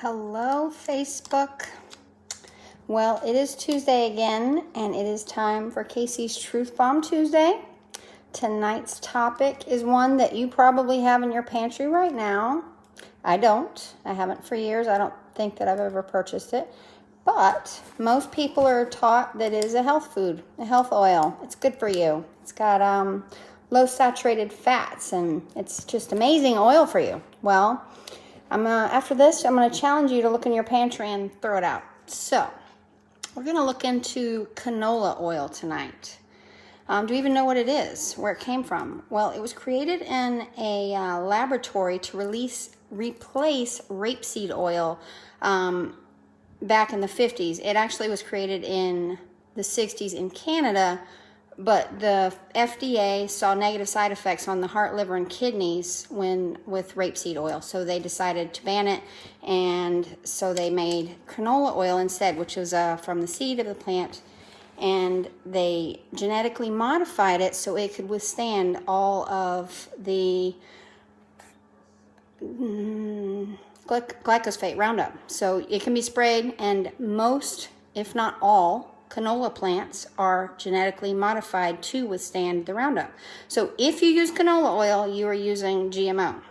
Hello, Facebook. Well, it is Tuesday again, and it is time for Casey's Truth Bomb Tuesday. Tonight's topic is one that you probably have in your pantry right now. I don't. I haven't for years. I don't think that I've ever purchased it. But most people are taught that it is a health food, a health oil. It's good for you. It's got low saturated fats, and it's just amazing oil for you. Well, after this, I'm going to challenge you to look in your pantry and throw it out. So, we're going to look into canola oil tonight. Do you even know what it is, where it came from? Well, it was created in a laboratory to replace rapeseed oil back in the 50s. It actually was created in the 60s in Canada, but the FDA saw negative side effects on the heart, liver, and kidneys with rapeseed oil. So they decided to ban it, and so they made canola oil instead, which was from the seed of the plant, and they genetically modified it so it could withstand all of the glyphosate Roundup. So it can be sprayed, and most, if not all, canola plants are genetically modified to withstand the Roundup. So if you use canola oil, you are using GMO.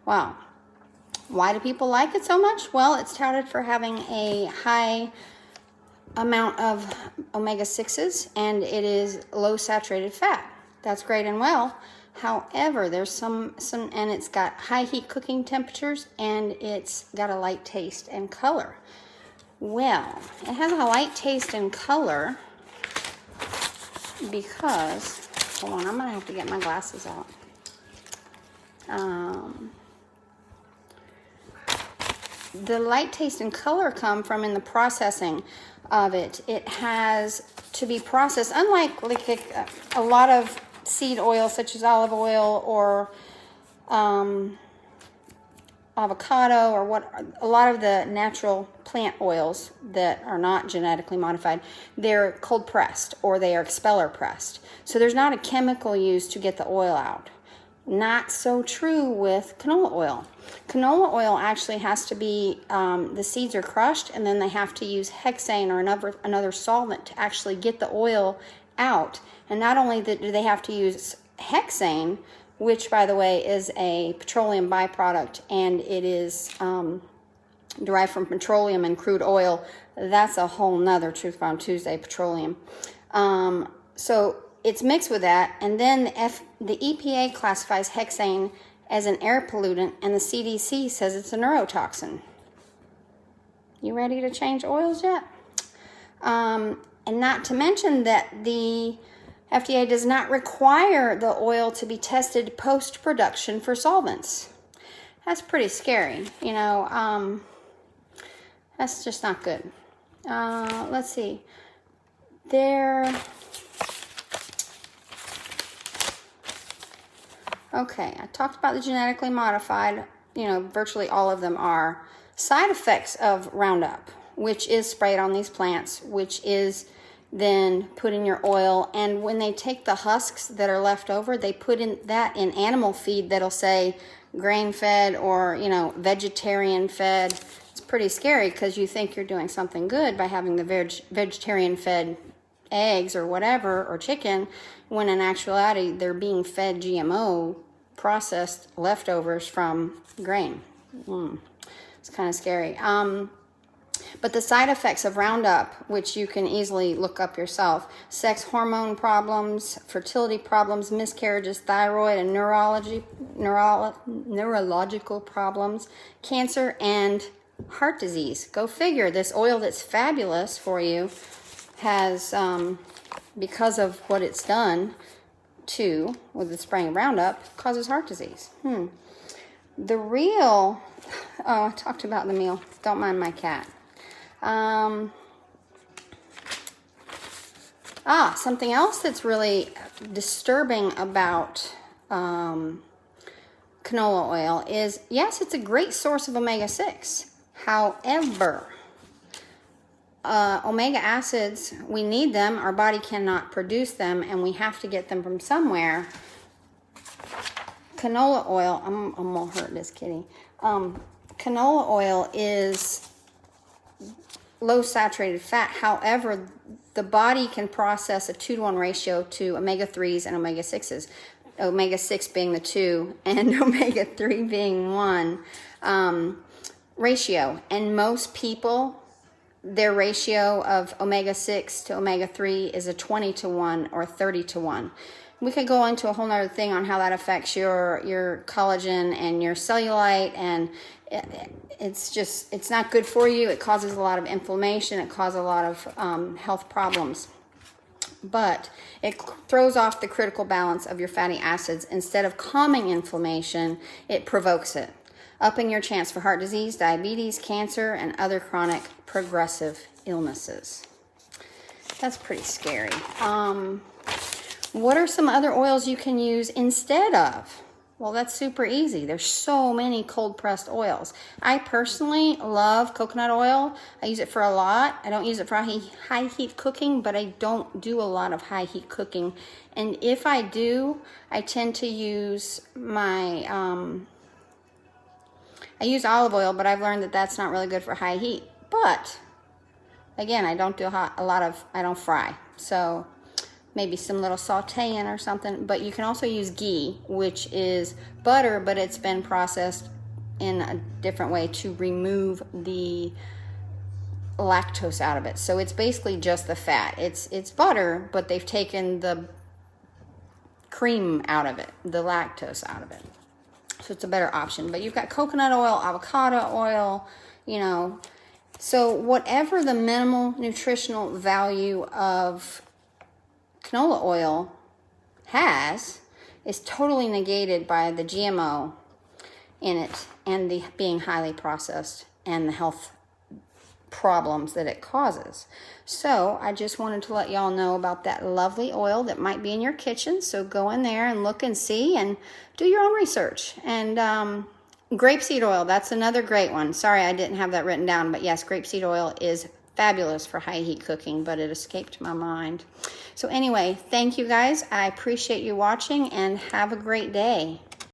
Wow. Why do people like it so much? Well, it's touted for having a high amount of omega-6s, and it is low saturated fat. That's great and well. However, there's some, and it's got high heat cooking temperatures, and it's got a light taste and color. Well, it has a light taste and color because, hold on, I'm going to have to get my glasses out. The light taste and color come from in the processing of it. It has to be processed, unlike a lot of seed oil such as olive oil or avocado or a lot of the natural plant oils that are not genetically modified, they're cold pressed or they are expeller pressed. So there's not a chemical used to get the oil out. Not so true with canola oil. Canola oil actually has to be, the seeds are crushed, and then they have to use hexane or another solvent to actually get the oil out. And not only do they have to use hexane, which, by the way, is a petroleum byproduct, and it is derived from petroleum and crude oil. That's a whole nother Truth Bomb Tuesday, petroleum. So it's mixed with that, and then the EPA classifies hexane as an air pollutant, and the CDC says it's a neurotoxin. You ready to change oils yet? And not to mention that the FDA does not require the oil to be tested post-production for solvents. That's pretty scary, you know. That's just not good. Let's see. Okay, I talked about the genetically modified. You know, virtually all of them are side effects of Roundup, which is sprayed on these plants, which is then put in your oil. And when they take the husks that are left over, they put in that in animal feed that'll say grain-fed or, you know, vegetarian-fed. It's pretty scary because you think you're doing something good by having the vegetarian-fed eggs or whatever, or chicken, when in actuality they're being fed GMO processed leftovers from grain. It's kind of scary. But the side effects of Roundup, which you can easily look up yourself: sex hormone problems, fertility problems, miscarriages, thyroid and neurological problems, cancer, and heart disease. Go figure. This oil that's fabulous for you has, because of what it's done with the spraying Roundup, causes heart disease. The real, I talked about the meal. Don't mind my cat. Something else that's really disturbing about canola oil is, yes, it's a great source of omega-6. However, omega acids, we need them. Our body cannot produce them, and we have to get them from somewhere. canola oil, I'm gonna hurt this kitty. Canola oil is low saturated fat. However, the body can process a 2-to-1 ratio to omega-3s and omega-6s. Omega-6 being the 2 and omega-3 being 1 ratio. And most people, their ratio of omega-6 to omega-3 is a 20-to-1 or 30-to-1. We could go into a whole nother thing on how that affects your collagen and your cellulite, and it's not good for you. It causes a lot of inflammation. It causes a lot of health problems. But it throws off the critical balance of your fatty acids. Instead of calming inflammation, it provokes it, upping your chance for heart disease, diabetes, cancer, and other chronic progressive illnesses. That's pretty scary. What are some other oils you can use instead of? Well, that's super easy. There's so many cold-pressed oils. I personally love coconut oil. I use it for a lot. I don't use it for high heat cooking, but I don't do a lot of high heat cooking. And if I do, I tend to use my, I use olive oil, but I've learned that that's not really good for high heat. But, again, I don't do I don't fry. So maybe some little sauteing or something. But you can also use ghee, which is butter, but it's been processed in a different way to remove the lactose out of it. So it's basically just the fat. It's butter, but they've taken the cream out of it, the lactose out of it. So it's a better option. But you've got coconut oil, avocado oil, you know. So whatever the minimal nutritional value of canola oil has is totally negated by the GMO in it and the being highly processed and the health problems that it causes. So I just wanted to let y'all know about that lovely oil that might be in your kitchen. So go in there and look and see and do your own research. And grapeseed oil, that's another great one. Sorry, I didn't have that written down, but yes, grapeseed oil is fabulous for high heat cooking, but it escaped my mind. So anyway, thank you guys. I appreciate you watching and have a great day.